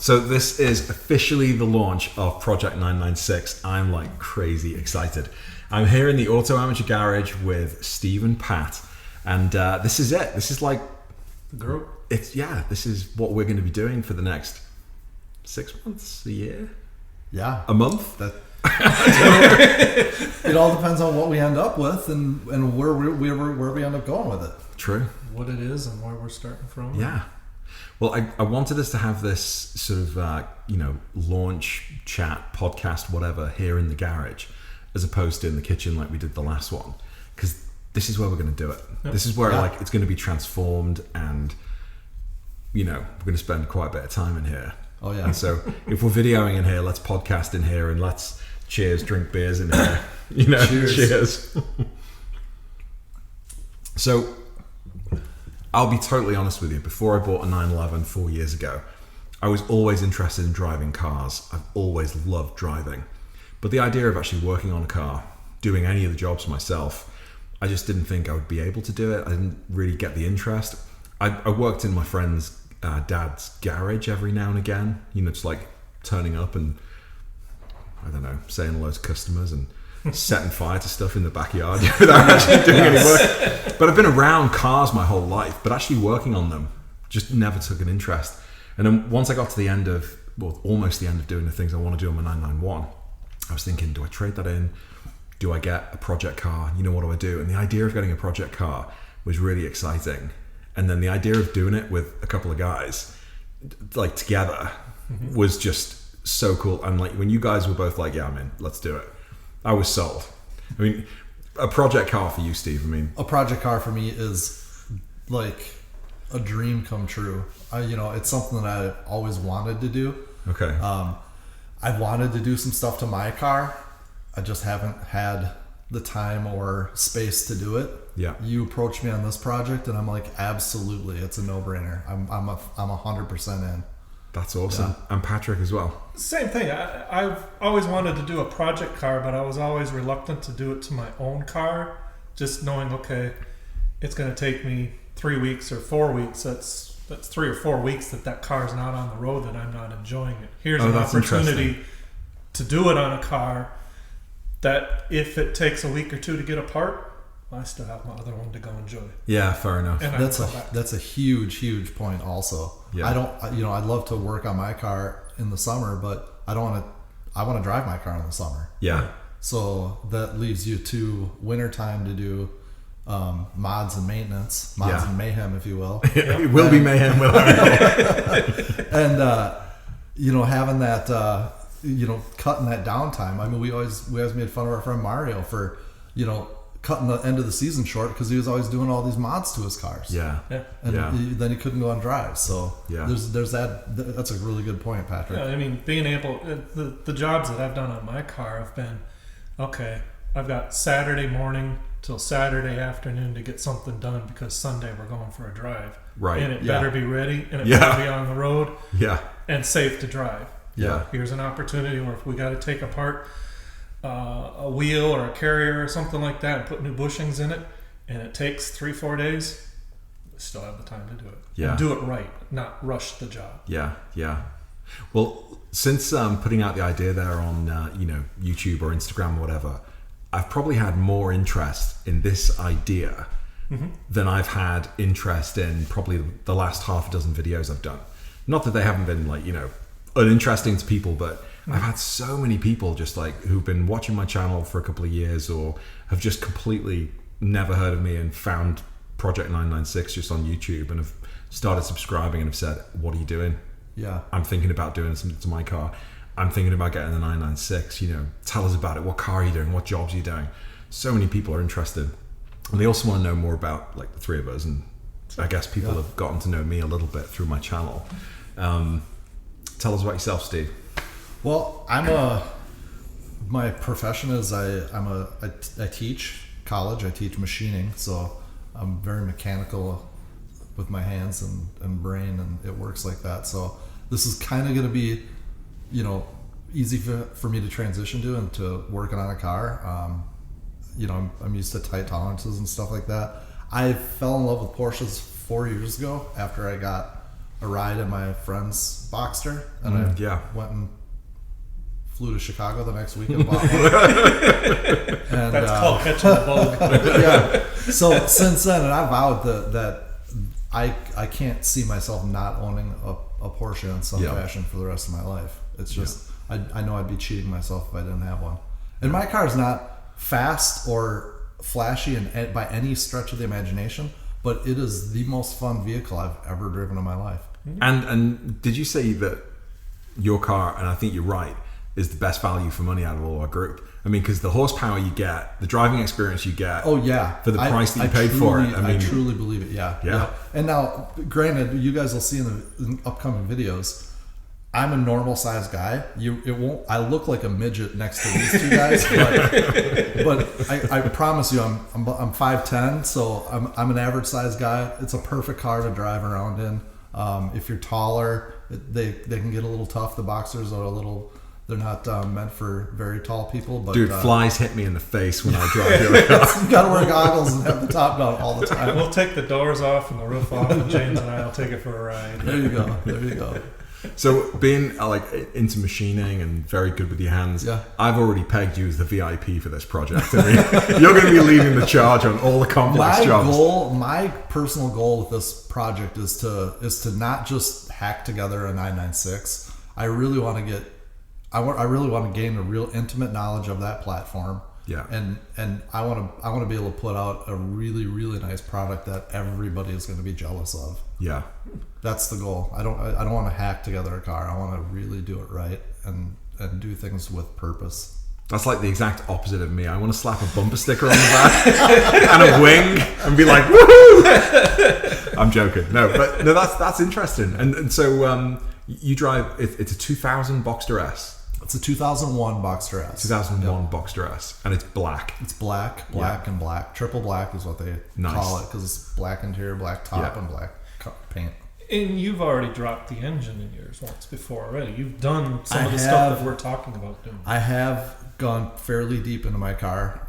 So this is officially the launch of Project 996. I'm like crazy excited. I'm here in the AutoAmateur garage with Steve and Pat, and this is it. This is like the group. This is what we're going to be doing for the next 6 months, a year, a month. It all depends on what we end up with and where we end up going with it. True. What it is and where we're starting from. Yeah. Well, I wanted us to have this sort of, launch, chat, podcast, whatever, here in the garage, as opposed to in the kitchen like we did the last one. Because this is where we're going to do it. Yep. This is where it's going to be transformed, and, we're going to spend quite a bit of time in here. Oh, yeah. And so if we're videoing in here, let's podcast in here, and let's drink beers in here. Cheers. So I'll be totally honest with you. Before I bought a 911 4 years ago, I was always interested in driving cars. I've always loved driving. But the idea of actually working on a car, doing any of the jobs myself, I just didn't think I would be able to do it. I didn't really get the interest. I worked in my friend's dad's garage every now and again, just like turning up and, I don't know, saying hello to customers and setting fire to stuff in the backyard without actually doing any work. But I've been around cars my whole life, but actually working on them just never took an interest. And then once I got to the end of, almost the end of doing the things I want to do on my 991, I was thinking, do I trade that in? Do I get a project car? What do I do? And the idea of getting a project car was really exciting. And then the idea of doing it with a couple of guys, like together, was just so cool. And like when you guys were both like, yeah, I'm in, let's do it, I was sold. I mean, a project car for you, Steve. A project car for me is like a dream come true. It's something that I always wanted to do. Okay. I've wanted to do some stuff to my car. I just haven't had the time or space to do it. Yeah. You approached me on this project, and I'm like, absolutely, it's a no-brainer. I'm 100% in. That's awesome. Yeah. And Patrick as well. Same thing. I've always wanted to do a project car, but I was always reluctant to do it to my own car, just knowing, okay, it's going to take me 3 weeks or 4 weeks. That's 3 or 4 weeks that car's not on the road, that I'm not enjoying it. Here's an opportunity to do it on a car that if it takes a week or two to get apart, I still have my other one to go enjoy. Yeah, fair enough. And that's a huge point also. Yeah. I'd love to work on my car in the summer, but I want to drive my car in the summer. Yeah. So that leaves you to wintertime to do mods and maintenance, and mayhem, if you will. It will be mayhem, and having that cutting that downtime. I mean, we always made fun of our friend Mario for cutting the end of the season short because he was always doing all these mods to his cars. And then he couldn't go on drives. So there's that. That's a really good point, Patrick. Yeah, I mean, being able the jobs that I've done on my car have been, okay, I've got Saturday morning till Saturday afternoon to get something done because Sunday we're going for a drive. Right. And it better be ready, and it better be on the road. Yeah. And safe to drive. Yeah. Here's an opportunity where if we got to take apart a wheel or a carrier or something like that and put new bushings in it, and it takes 3-4 days, we still have the time to do it. Yeah. And do it right, not rush the job. Yeah. Well, since putting out the idea there on YouTube or Instagram or whatever, I've probably had more interest in this idea than I've had interest in probably the last half a dozen videos I've done. Not that they haven't been uninteresting to people, but I've had so many people just who've been watching my channel for a couple of years or have just completely never heard of me and found Project 996 just on YouTube and have started subscribing and have said, what are you doing? Yeah. I'm thinking about doing something to my car. I'm thinking about getting the 996, tell us about it. What car are you doing? What jobs are you doing? So many people are interested. And they also want to know more about the three of us. And I guess people have gotten to know me a little bit through my channel. Tell us about yourself, Steve. Well, my profession is I teach college. I teach machining, so I'm very mechanical with my hands and brain, and it works like that. So this is kind of going to be, easy for me to transition to and to working on a car. I'm used to tight tolerances and stuff like that. I fell in love with Porsches 4 years ago after I got a ride in my friend's Boxster, and I went and flew to Chicago the next week and bought one. And, that's called catching the bug. Yeah. So since then, and I vowed that I can't see myself not owning a Porsche in some fashion for the rest of my life. It's just I know I'd be cheating myself if I didn't have one. And my car is not fast or flashy by any stretch of the imagination, but it is the most fun vehicle I've ever driven in my life. And did you say that your car, and I think you're right, is the best value for money out of all our group? I mean, because the horsepower you get, the driving experience you get, for the price that you paid for it. I truly believe it. Yeah. And now, granted, you guys will see in the upcoming videos, I'm a normal sized guy. I look like a midget next to these two guys, but I promise you, I'm 5'10", so I'm an average sized guy. It's a perfect car to drive around in. If you're taller, they can get a little tough. The Boxsters are they're not meant for very tall people. But dude, flies hit me in the face when I drive your car. You gotta wear goggles and have the top down all the time. We'll take the doors off and the roof off, and James and I will take it for a ride. There you go. So being into machining and very good with your hands, I've already pegged you as the VIP for this project. I mean, you're going to be leading the charge on all the complex jobs. My personal goal with this project is to not just hack together a 996. I really want to gain a real intimate knowledge of that platform. Yeah. And I want to be able to put out a really, really nice product that everybody is going to be jealous of. Yeah. That's the goal. I don't want to hack together a car. I want to really do it right and do things with purpose. That's like the exact opposite of me. I want to slap a bumper sticker on the back and a wing and be like, woohoo! I'm joking. No, that's interesting. And so you drive. It's a 2000 Boxster S. It's a 2001 Boxster S. 2001 Boxster S, and it's black. It's black, and black. Triple black is what they call it, because it's black interior, black top, and black paint. And you've already dropped the engine in yours once before already. You've done some of the stuff that we're talking about doing. I have gone fairly deep into my car.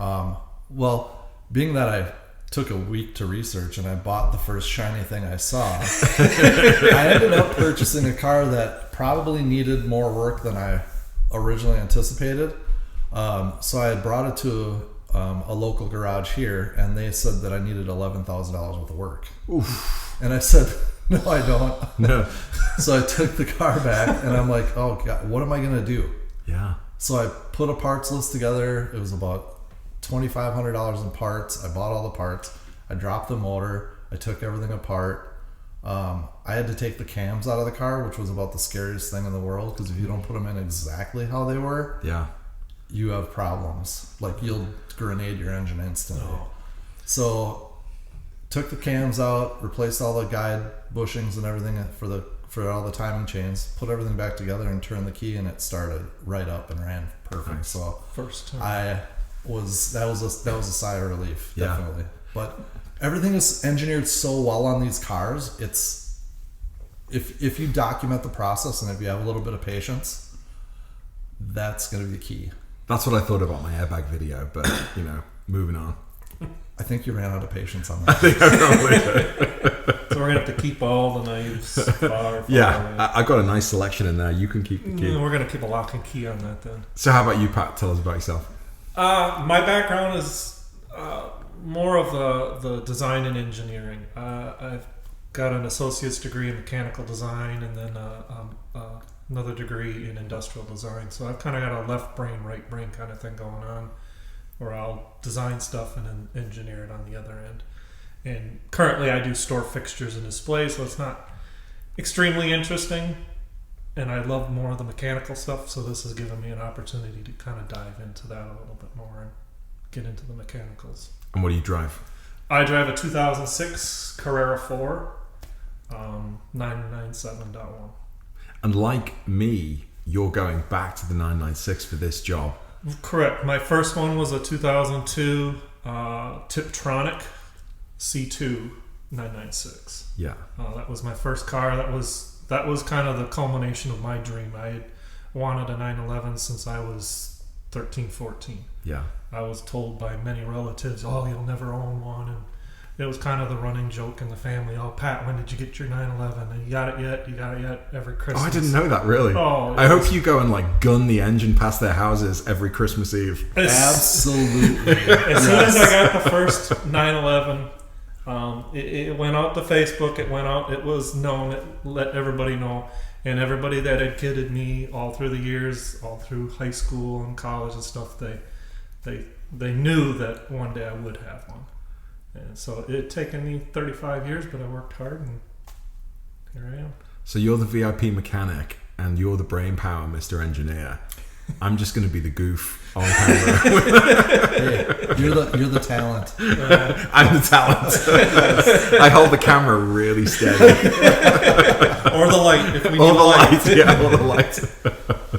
Being that I took a week to research and I bought the first shiny thing I saw, I ended up purchasing a car that probably needed more work than I originally anticipated. So I had brought it to a local garage here, and they said that I needed $11,000 worth of work. Oof. And I said, no, I don't. No. So I took the car back, and I'm like, oh God, what am I going to do? Yeah. So I put a parts list together. It was about $2,500 in parts. I bought all the parts. I dropped the motor. I took everything apart. I had to take the cams out of the car, which was about the scariest thing in the world, because if you don't put them in exactly how they were, you have problems. Like, you'll grenade your engine instantly. Oh. So took the cams out, replaced all the guide bushings and everything for all the timing chains, put everything back together and turned the key, and it started right up and ran perfect. Nice. So first time. that was a sigh of relief, definitely. But everything is engineered so well on these cars. It's if you document the process and if you have a little bit of patience, that's going to be the key. That's what I thought about my airbag video, but moving on. I think you ran out of patience on that. I think I probably did. So we're gonna have to keep all the knives far away. I got a nice selection in there. You can keep the key. We're gonna keep a lock and key on that then. So how about you, Pat? Tell us about yourself. My background is more of the design and engineering. I've got an associate's degree in mechanical design, and then another degree in industrial design. So I've kind of got a left brain, right brain kind of thing going on, where I'll design stuff and then engineer it on the other end. And currently I do store fixtures and displays, so it's not extremely interesting. And I love more of the mechanical stuff, so this has given me an opportunity to kind of dive into that a little bit more and get into the mechanicals. And what do you drive? I drive a 2006 Carrera 4 997.1. And like me, you're going back to the 996 for this job. Correct. My first one was a 2002 Tiptronic C2 996. Yeah. That was my first car. That was kind of the culmination of my dream. I had wanted a 911 since I was 13, 14. Yeah. I was told by many relatives, "Oh, you'll never own one," and it was kind of the running joke in the family. Oh, Pat, when did you get your 911? And you got it yet? You got it yet? Every Christmas. Oh, I didn't know that, really. Oh, I hope you go and like gun the engine past their houses every Christmas Eve. Absolutely. As soon as I got the first 911, it went out to Facebook. It went out. It was known. It let everybody know. And everybody that had kidded me all through the years, all through high school and college and stuff, they knew that one day I would have one. And so it had taken me 35 years, but I worked hard, and here I am. So you're the VIP mechanic, and you're the brain power, Mr. Engineer. I'm just going to be the goof on camera. Hey, you're the talent. I'm the talent. I hold the camera really steady. Or the light, if we need Or the light. Yeah, or the light.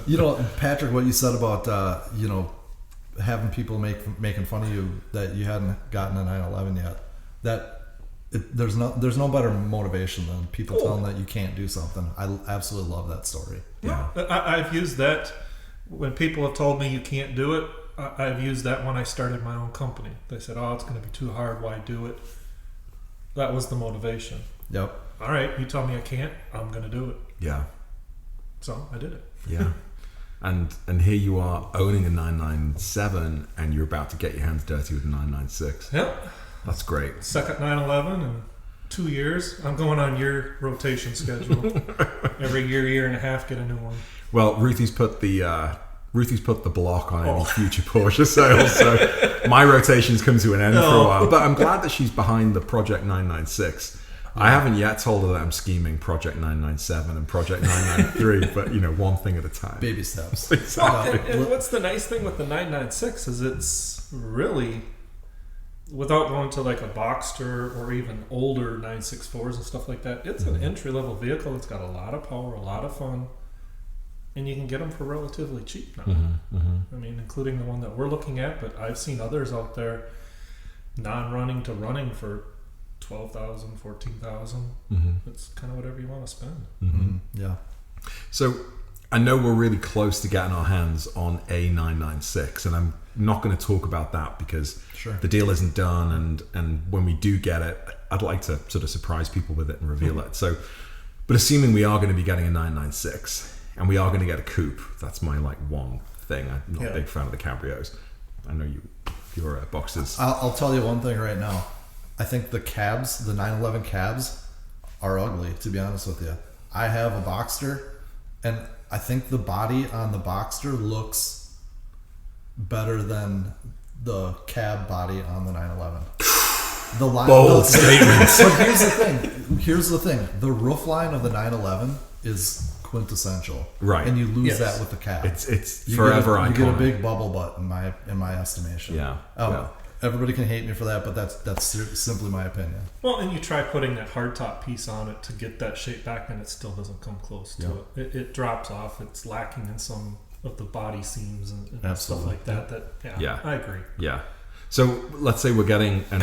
You know, Patrick, what you said about having people making fun of you that you hadn't gotten a 911 yet. There's no better motivation than people telling that you can't do something. I absolutely love that story. Yeah. I've used that when people have told me you can't do it. I've used that when I started my own company. They said, "Oh, it's going to be too hard. Why do it?" That was the motivation. Yep. All right, you tell me I can't. I'm going to do it. Yeah. So I did it. Yeah. And here you are owning a 997, and you're about to get your hands dirty with a 996. Yep. That's great. Second 911 in 2 years. I'm going on your rotation schedule. Every year and a half, get a new one. Well, Ruthie's put the block on any future Porsche sales, so my rotations come to an end for a while. But I'm glad that she's behind the Project 996. I haven't yet told her that I'm scheming Project 997 and Project 993, but one thing at a time. Baby steps. Exactly. And what's the nice thing with the 996 is it's really, without going to like a Boxster or even older 964s and stuff like that, it's an entry-level vehicle. It's got a lot of power, a lot of fun, and you can get them for relatively cheap now. I mean, including the one that we're looking at, but I've seen others out there non-running to running for $12,000, $14,000. It's kind of whatever you want to spend. Yeah. So I know we're really close to getting our hands on a 996, and I'm not going to talk about that because the deal isn't done, and when we do get it, I'd like to sort of surprise people with it and reveal it. So, but assuming we are going to be getting a 996 and we are going to get a coupe, that's my one thing. I'm not a big fan of the cabrios. I know your boxes. I'll tell you one thing right now. I think the cabs, the 911 cabs, are ugly, to be honest with you. I have a Boxster, and I think the body on the Boxster looks better than the cab body on the 911. Bold statements. But here's the thing. The roof line of the 911 is quintessential. Right. And you lose that with the cab. It's forever iconic. You get a big bubble butt in my estimation. Yeah. Everybody can hate me for that, but that's simply my opinion. Well, and you try putting that hardtop piece on it to get that shape back, and it still doesn't come close to it. It drops off. It's lacking in some of the body seams and stuff like that. I agree. Yeah. So let's say we're getting a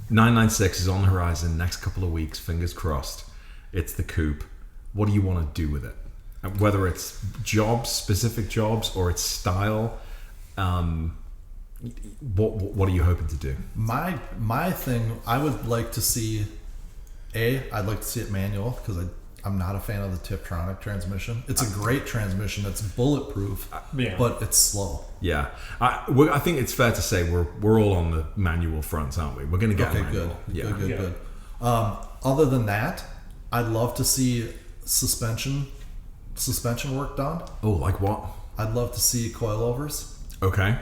996 is on the horizon next couple of weeks. Fingers crossed. It's the coupe. What do you want to do with it? Whether it's specific jobs, or it's style. What are you hoping to do? My thing, I would like to see I'd like to see it manual, because I'm not a fan of the Tiptronic transmission. It's a great transmission. It's bulletproof, but it's slow. Yeah, I think it's fair to say we're all on the manual front, aren't we? We're going to get manual. Good. Other than that, I'd love to see suspension work done. Oh, like what? I'd love to see coilovers. Okay.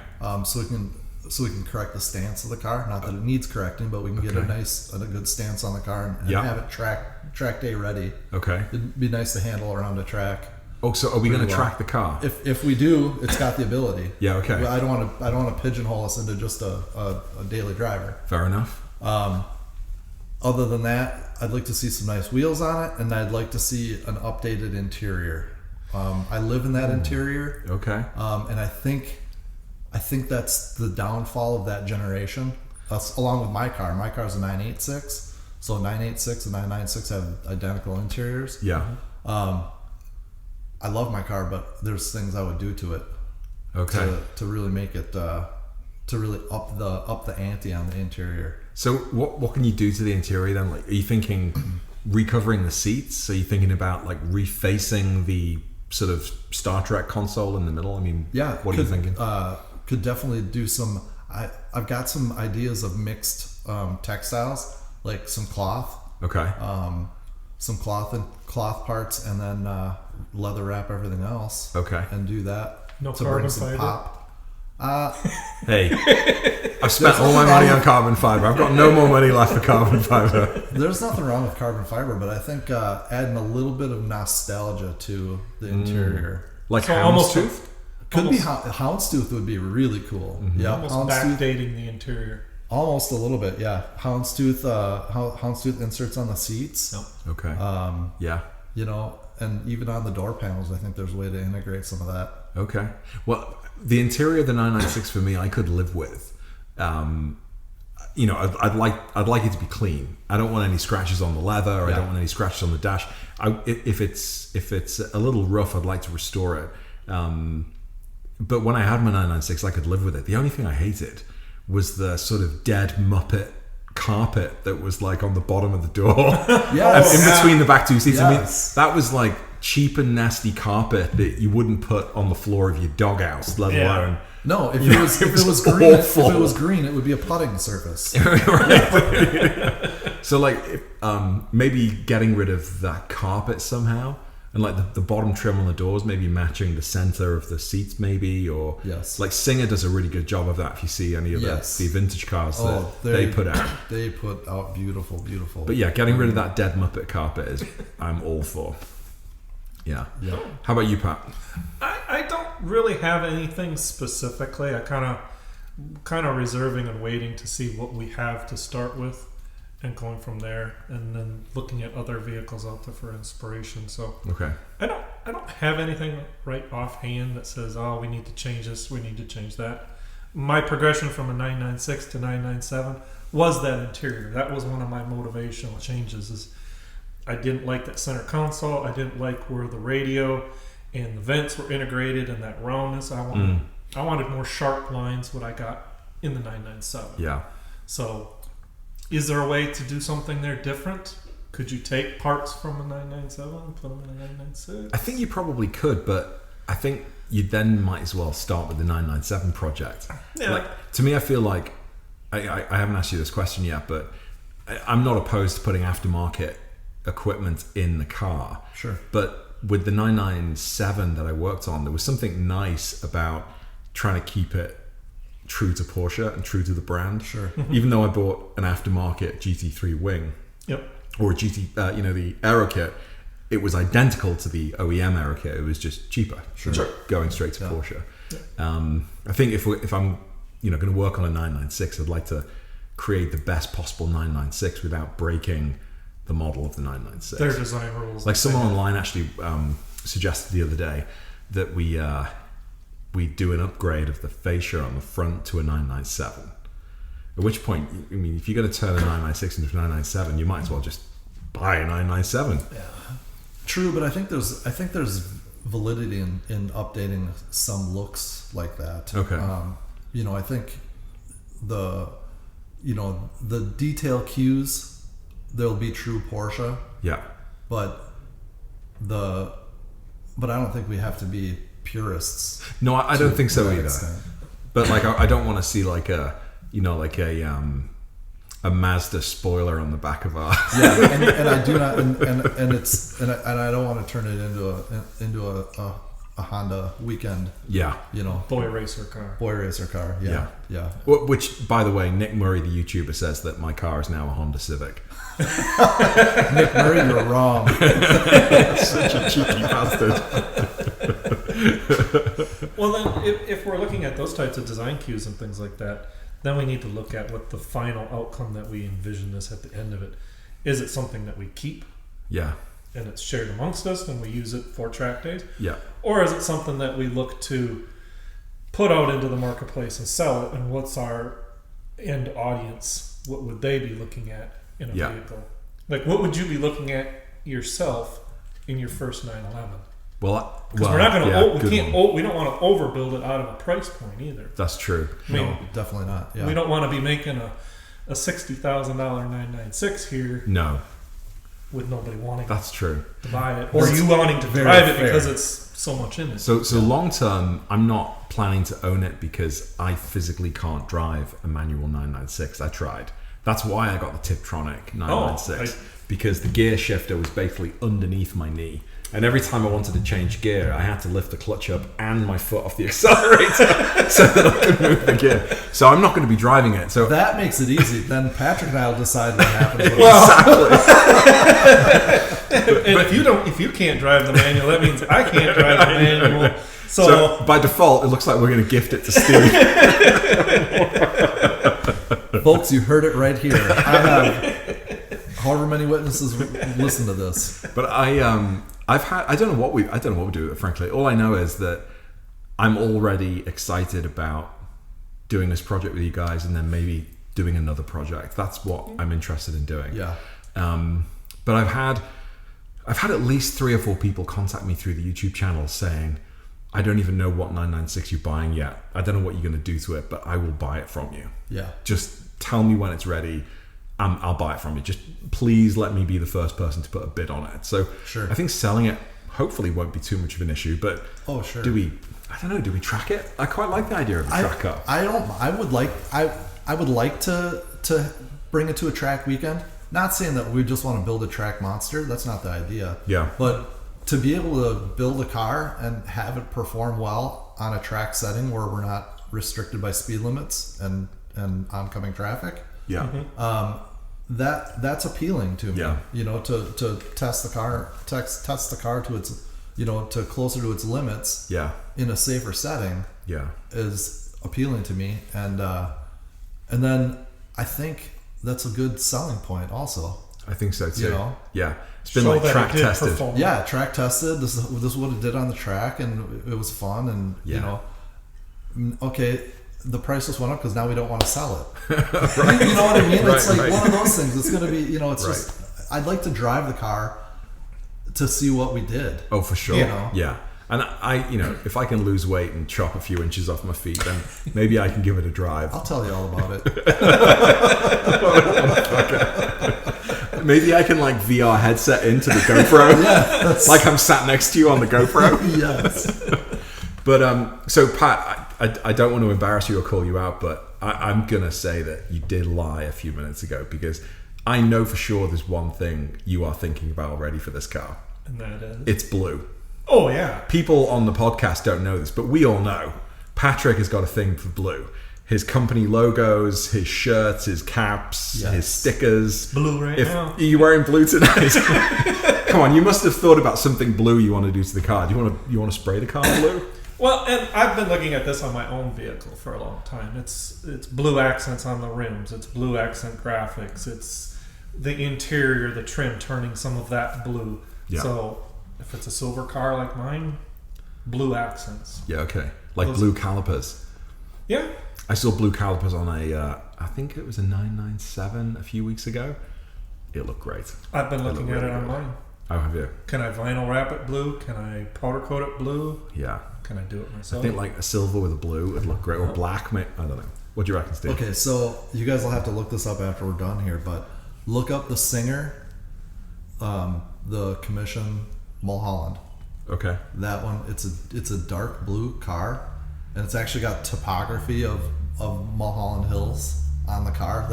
So we can correct the stance of the car. Not that it needs correcting, but we can get a good stance on the car and have it track day ready. Okay. It'd be nice to handle around a track. Oh, so are we going to track the car? If we do, it's got the ability. Yeah. Okay. I don't want to pigeonhole us into just a daily driver. Fair enough. Other than that, I'd like to see some nice wheels on it, and I'd like to see an updated interior. I live in that interior. Okay. And I think that's the downfall of that generation. Along with my car. My car's a 986. So 986 and 996 have identical interiors. Yeah. I love my car, but there's things I would do to it. Okay. To really make it to really up the ante on the interior. So what can you do to the interior then? Like, are you thinking recovering the seats? Are you thinking about like refacing the sort of Star Trek console in the middle? I mean, what are you thinking? Could definitely do some. I've got some ideas of mixed textiles, like some cloth. Okay. Some cloth and cloth parts, and then leather wrap everything else. Okay. And do that No to carbon bring some fiber? pop. Hey, I've spent all my money on carbon fiber. I've got no more money left for carbon fiber. There's nothing wrong with carbon fiber, but I think adding a little bit of nostalgia to the interior. Like So almost houndstooth? Could be houndstooth would be really cool. Yeah, Almost houndstooth. backdating the interior. Almost a little bit, yeah. Houndstooth, houndstooth inserts on the seats. Yep. Okay. Yeah. You know, and even on the door panels, I think there's a way to integrate some of that. Okay. Well, the interior of the 996 for me, I could live with. You know, I'd like it to be clean. I don't want any scratches on the leather. Or I don't want any scratches on the dash. If it's a little rough, I'd like to restore it. But when I had my 996, I could live with it. The only thing I hated was the sort of dead Muppet carpet that was like on the bottom of the door. Yes. And in between the back two seats. Yes. I mean, that was like cheap and nasty carpet that you wouldn't put on the floor of your doghouse, let alone. No, if You it know, was it if was it was green, awful. if it was green, it would be a putting surface. So like maybe getting rid of that carpet somehow, and like the bottom trim on the doors maybe matching the center of the seats, maybe, or Yes. like Singer does a really good job of that. If you see any of the vintage cars that they put out, They put out beautiful. but yeah, getting rid of that dead Muppet carpet is I'm all for. Yeah. How about you, Pat? I don't really have anything specifically. I kind of reserving and waiting to see what we have to start with, and going from there, and then looking at other vehicles out there for inspiration. So Okay. I don't have anything right offhand that says, oh, we need to change this, we need to change that. My progression from a 996 to 997 was that interior. That was one of my motivational changes. Is I didn't like that center console. I didn't like where the radio and the vents were integrated and that roundness. I wanted more sharp lines, what I got in the 997. Yeah. So is there a way to do something there different? Could you take parts from a 997 and put them in a 996? I think you probably could, but I think you then might as well start with the 997 project. Yeah. Like, to me, I feel like I haven't asked you this question yet, but I'm not opposed to putting aftermarket equipment in the car. Sure. But with the 997 that I worked on, there was something nice about trying to keep it true to Porsche and true to the brand. Sure. Even though I bought an aftermarket GT3 wing, Yep. or a GT, the Aero kit, it was identical to the OEM Aero kit. It was just cheaper. Sure. Going straight to Porsche. I think if I'm going to work on a 996, I'd like to create the best possible 996 without breaking the model of the 996. Their design rules. Like someone online actually suggested the other day that we do an upgrade of the fascia on the front to a 997. At which point, I mean, if you're going to turn a 996 into a 997, you might as well just buy a 997. Yeah. True, but I think there's validity in updating some looks like that. Okay. I think the detail cues, they'll be true Porsche, Yeah. but I don't think we have to be purists. No, I don't think so that either. extent. But like, I don't want to see like a Mazda spoiler on the back of our. Yeah, and I do not, and I don't want to turn it into a Honda weekend. Yeah. boy racer car. Boy racer car. Yeah. Which, by the way, Nick Murray, the YouTuber, says that my car is now a Honda Civic. Nick Murray, you're wrong. Such a cheeky bastard. Well, then, if we're looking at those types of design cues and things like that, then we need to look at what the final outcome that we envision this at the end of it. Is it something that we keep Yeah. and it's shared amongst us and we use it for track days? Yeah. Or is it something that we look to put out into the marketplace and sell it? And what's our end audience? What would they be looking at in a vehicle? Like, what would you be looking at yourself in your first 911? Because we're not going to. We don't want to overbuild it out of a price point either. That's true. I mean, No, definitely not. Yeah. we don't want to be making a $60,000 996 here No, with nobody wanting that's true. to buy it, or That's you wanting to very drive it fair. because it's so much in it. So long term, I'm not planning to own it because I physically can't drive a manual 996. I tried. That's why I got the Tiptronic 996 because the gear shifter was basically underneath my knee. And every time I wanted to change gear, I had to lift the clutch up and my foot off the accelerator so that I could move the gear. So I'm not going to be driving it. So That makes it easy. Then Patrick and I will decide what happens. With exactly. And if you can't drive the manual, that means I can't drive the manual. So by default, it looks like we're going to gift it to Steve. Folks, you heard it right here. I have however many witnesses listen to this. But I don't know what we do with it, frankly. All I know is that I'm already excited about doing this project with you guys and then maybe doing another project. That's what I'm interested in doing. Yeah. But I've had at least 3 or 4 people contact me through the YouTube channel saying, I don't even know what 996 you're buying yet. I don't know what you're going to do to it, but I will buy it from you. Yeah. Just tell me when it's ready. I'll buy it from you. Just please let me be the first person to put a bid on it. So Sure. I think selling it hopefully won't be too much of an issue. But Oh, sure. do we track it? I quite like the idea of a tracker. I would like to bring it to a track weekend. Not saying that we just want to build a track monster. That's not the idea. Yeah. But to be able to build a car and have it perform well on a track setting where we're not restricted by speed limits and oncoming traffic. Yeah. That's appealing to me. Yeah. You know, to test the car to its, to closer to its limits. Yeah. In a safer setting. Yeah. Is appealing to me, and then I think that's a good selling point also. I think so too. You know? Yeah. It's been Show like that track it did tested. perform. Yeah, track tested. This is what it did on the track, and it was fun. And okay, the price just went up because now we don't want to sell it. Right. You know what I mean? Right, It's like right. one of those things. It's gonna be, it's Right. just. I'd like to drive the car to see what we did. Oh, for sure. You know? Yeah. And if I can lose weight and chop a few inches off my feet, then maybe I can give it a drive. I'll tell you all about it. Maybe I can VR headset into the GoPro. Yeah, like I'm sat next to you on the GoPro. Yes. But so Pat, I don't want to embarrass you or call you out, but I'm gonna say that you did lie a few minutes ago because I know for sure there's one thing you are thinking about already for this car. And that is. It's blue. Oh yeah. People on the podcast don't know this, but we all know. Patrick has got a thing for blue. His company logos, his shirts, his caps, Yes. his stickers. Blue right now. Are you wearing blue tonight? Come on, you must have thought about something blue you want to do to the car. Do you want to spray the car blue? Well, and I've been looking at this on my own vehicle for a long time. It's blue accents on the rims. It's blue accent graphics. It's the interior, the trim, turning some of that blue. Yeah. So if it's a silver car like mine, blue accents. Yeah, okay. Like Those- blue calipers. Yeah. I saw blue calipers on I think it was a 997 a few weeks ago. It looked great. I've been They looking look at it really on good. mine. Oh, have you? Can I vinyl wrap it blue? Can I powder coat it blue? Yeah. Can I do it I myself? think a silver with a blue would look great. Or black, I don't know. What do you reckon, Steve? Okay, so you guys will have to look this up after we're done here, but look up the Singer, the Commission Mulholland. Okay. That one, it's a dark blue car, and it's actually got topography of Mulholland Hills on the car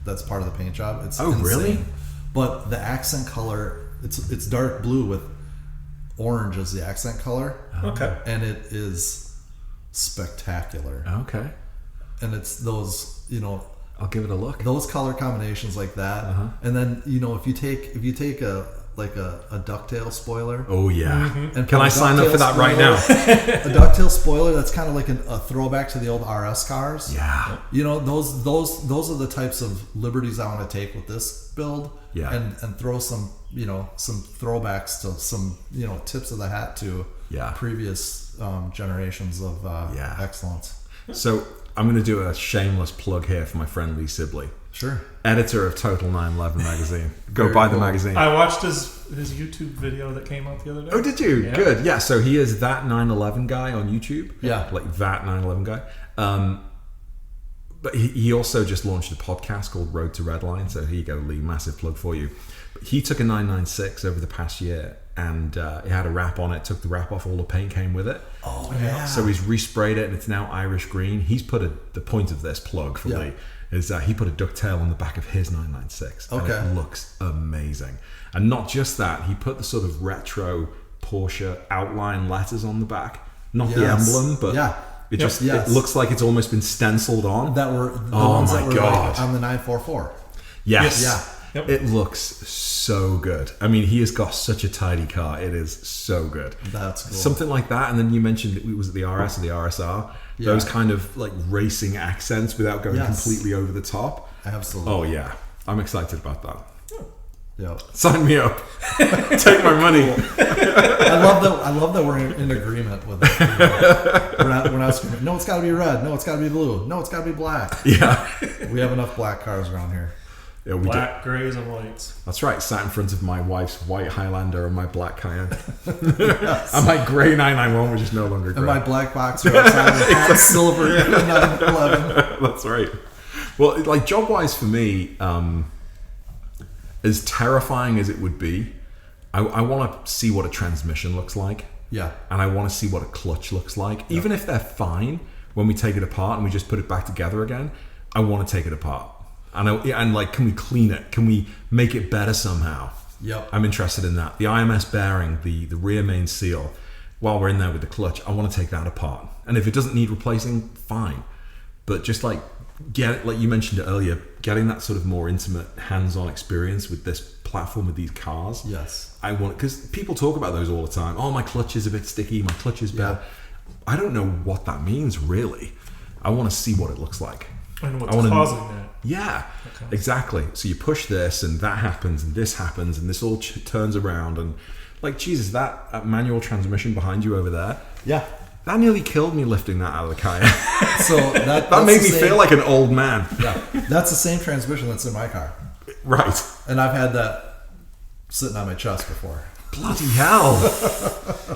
that's part of the paint job. It's Oh, insane. really? But the accent color, it's dark blue with orange as the accent color, Okay. and it is spectacular. Okay. And it's those, I'll give it a look. those color combinations like that, and then if you take a ducktail spoiler, Oh, yeah. and Can put I a sign up for ducktail that right now? spoiler- a ducktail spoiler that's kind of like a throwback to the old RS cars. Yeah. Those are the types of liberties I want to take with this build. Yeah. And throw some some throwbacks to some tips of the hat to Yeah. previous generations of Yeah. excellence. So I'm going to do a shameless plug here for my friend Lee Sibley, Sure. editor of Total 911 magazine. Go Very buy the cool. magazine. I watched his YouTube video that came out the other day. Oh, did you? Yeah. Good. Yeah. So he is that 911 guy on YouTube. Yeah. Like that 911 guy. But he also just launched a podcast called Road to Redline. So here you go, Lee, massive plug for you. But he took a 996 over the past year, and it had a wrap on it. Took the wrap off, all the paint came with it. Oh yeah. So he's resprayed it, and it's now Irish green. He's put the point of this plug for Lee is he put a ducktail on the back of his 996. Okay. And it looks amazing. And not just that, he put the sort of retro Porsche outline letters on the back. Not the emblem, but it just it looks like it's almost been stenciled on. That were the ones that were like on the 944. Yes. Yeah. It looks so good. I mean, he has got such a tidy car. It is so good. That's cool. Something like that. And then you mentioned it was the RS or the RSR. Yeah. Those kind of like racing accents without going completely over the top. Absolutely. Oh yeah, I'm excited about that. Yeah. Sign me up. Take my money. I love that we're in agreement with it. We're not screaming, no, it's got to be red. No, it's got to be blue. No, it's got to be black. Yeah. We have enough black cars around here. Yeah, we Black, grays, and whites. That's right. Sat in front of my wife's white Highlander and my black Cayenne. And my grey 991, which is no longer grey. And my black Boxer outside with exactly. Silver 911. That's right. Well, like job-wise for me, as terrifying as it would be, I want to see what a transmission looks like. Yeah. And I want to see what a clutch looks like. Yeah. Even if they're fine when we take it apart and we just put it back together again, I want to take it apart. And like, can we clean it? Can we make it better somehow? Yep. I'm interested in that. The IMS bearing, the rear main seal, while we're in there with the clutch, I want to take that apart. And if it doesn't need replacing, fine. But just like like you mentioned it earlier, getting that sort of more intimate hands-on experience with this platform, with these cars. Yes. I want, because people talk about those all the time. Oh, my clutch is a bit sticky. My clutch is bad. I don't know what that means really. I want to see what it looks like. And what's causing that. Yeah, exactly. So you push this and that happens and this happens and this all turns around and like, Jesus, that manual transmission behind you over there. Yeah. That nearly killed me lifting that out of the Cayenne. So that made me feel like an old man. Yeah. That's the same transmission that's in my car. Right. And I've had that sitting on my chest before. Bloody hell.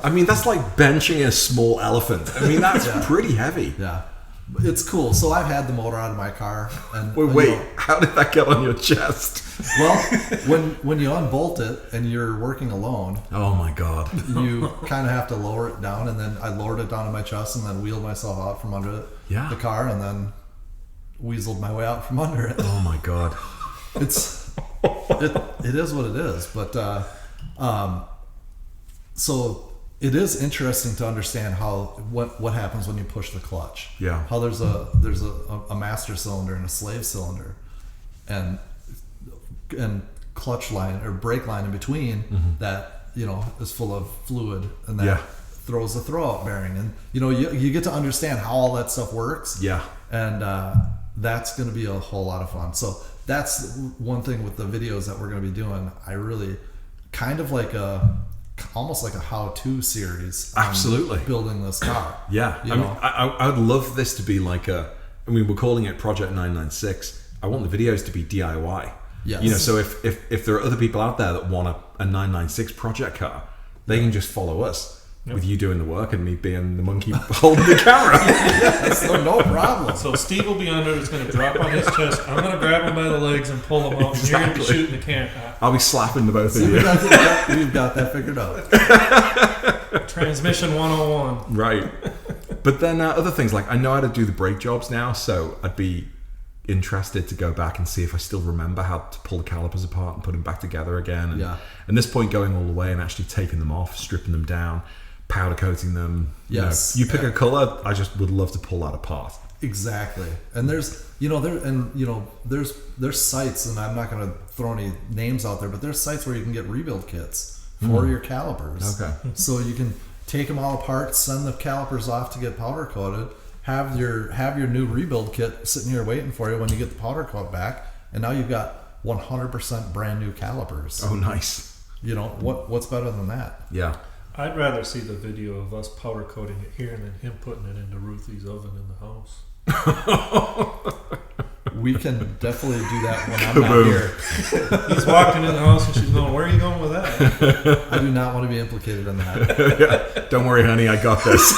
I mean, that's like benching a small elephant. I mean, that's pretty heavy. Yeah. It's cool. So I've had the motor out of my car. And wait, how did that get on your chest? Well, when you unbolt it and you're working alone, oh my God, you kind of have to lower it down. And then I lowered it down to my chest and then wheeled myself out from under the car and then weaseled my way out from under it. Oh my God. It is what it is. But so it is interesting to understand what happens when you push the clutch. Yeah. How there's a master cylinder and a slave cylinder, and clutch line or brake line in between that is full of fluid and that throws the throwout bearing, and you get to understand how all that stuff works. Yeah. And that's going to be a whole lot of fun. So that's one thing with the videos that we're going to be doing. I really kind of like almost like a how-to series. Absolutely. Building this car. Yeah. I would love this to be like we're calling it Project 996. I want the videos to be DIY. Yes. So if there are other people out there that want a 996 project car, they can just follow us with you doing the work and me being the monkey holding the camera. Yes, no problem. So Steve will be under, it's going to drop on his chest. I'm going to grab him by the legs and pull him out. Exactly. And you're going to be shooting the camera. I'll be slapping the both of you. We've got that figured out. Transmission 101. Right. But then other things, like I know how to do the brake jobs now, so I'd be interested to go back and see if I still remember how to pull the calipers apart and put them back together again. And this point, going all the way and actually taking them off, stripping them down, powder coating them. Yes. You pick a color, I just would love to pull that apart. Exactly. And there's there's sites, and I'm not going to throw any names out there, but there's sites where you can get rebuild kits for your calipers. Okay. So you can take them all apart, send the calipers off to get powder coated, have your new rebuild kit sitting here waiting for you when you get the powder coat back, and now you've got 100% brand new calipers. Oh, nice. What's better than that? Yeah. I'd rather see the video of us powder coating it here than him putting it into Ruthie's oven in the house. We can definitely do that when I'm not here. He's walking in the house and she's going, "Where are you going with that?" I do not want to be implicated in that. Don't worry, honey, I got this.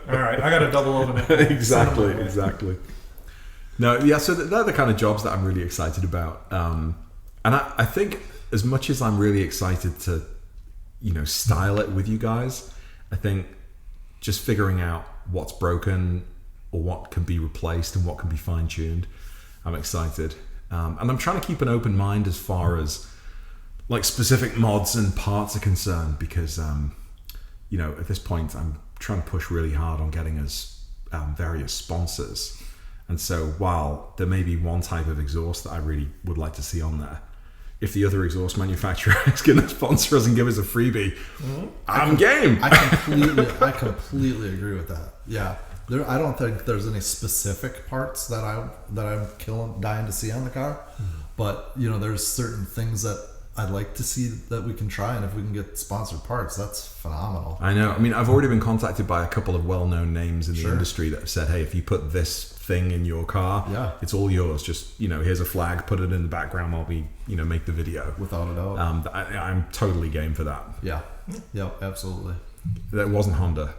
All right, I got a 007 Beethoven at home. Exactly. No, yeah. So they're the kind of jobs that I'm really excited about, and I think as much as I'm really excited to, style it with you guys, I think just figuring out what's broken or what can be replaced and what can be fine-tuned, I'm excited. And I'm trying to keep an open mind as far as like specific mods and parts are concerned, because at this point I'm trying to push really hard on getting us various sponsors. And so while there may be one type of exhaust that I really would like to see on there, if the other exhaust manufacturer is going to sponsor us and give us a freebie, I'm game. I completely agree with that. Yeah. I don't think there's any specific parts that I'm dying to see on the car, but there's certain things that I'd like to see that we can try, and if we can get sponsored parts, that's phenomenal. I know. I mean, I've already been contacted by a couple of well-known names in the industry that have said, "Hey, if you put this thing in your car, it's all yours. Just here's a flag, put it in the background while we make the video." Without a doubt. I'm totally game for that. Yeah. Yep. Absolutely. That wasn't Honda.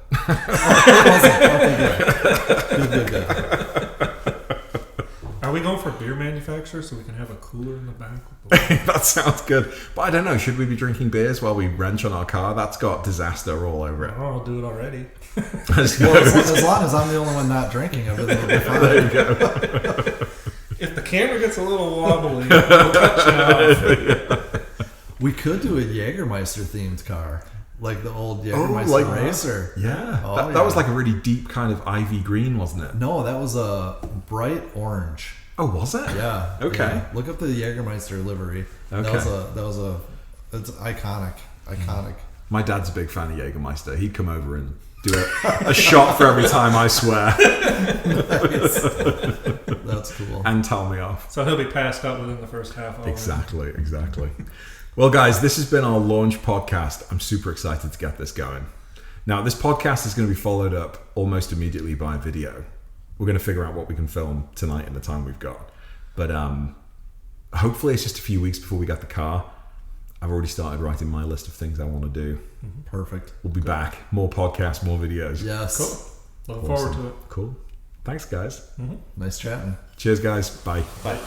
Good. Are we going for beer manufacturers so we can have a cooler in the back? That sounds good. But I don't know. Should we be drinking beers while we wrench on our car? That's got disaster all over it. Oh, I'll do it already. As long as I'm the only one not drinking, everything will be fine. There you go. If the camera gets a little wobbly, we'll cut you off. We could do a Jägermeister themed car. Like the old Jägermeister Racer. Yeah. Oh, that was like a really deep kind of ivy green, wasn't it? No, that was a bright orange. Oh, was it? Yeah. Okay. Yeah. Look up the Jägermeister livery. Okay. It's iconic. My dad's a big fan of Jägermeister. He'd come over and do a shot for every time I swear. Nice. That's cool. And tell me off. So he'll be passed out within the first half hour. Exactly. Well, guys, this has been our launch podcast. I'm super excited to get this going. Now, this podcast is going to be followed up almost immediately by a video. We're going to figure out what we can film tonight in the time we've got. But hopefully it's just a few weeks before we get the car. I've already started writing my list of things I want to do. Perfect. We'll be back. More podcasts, more videos. Yes. Cool. Looking forward to it. Cool. Thanks, guys. Nice chatting. Cheers, guys. Bye. Bye.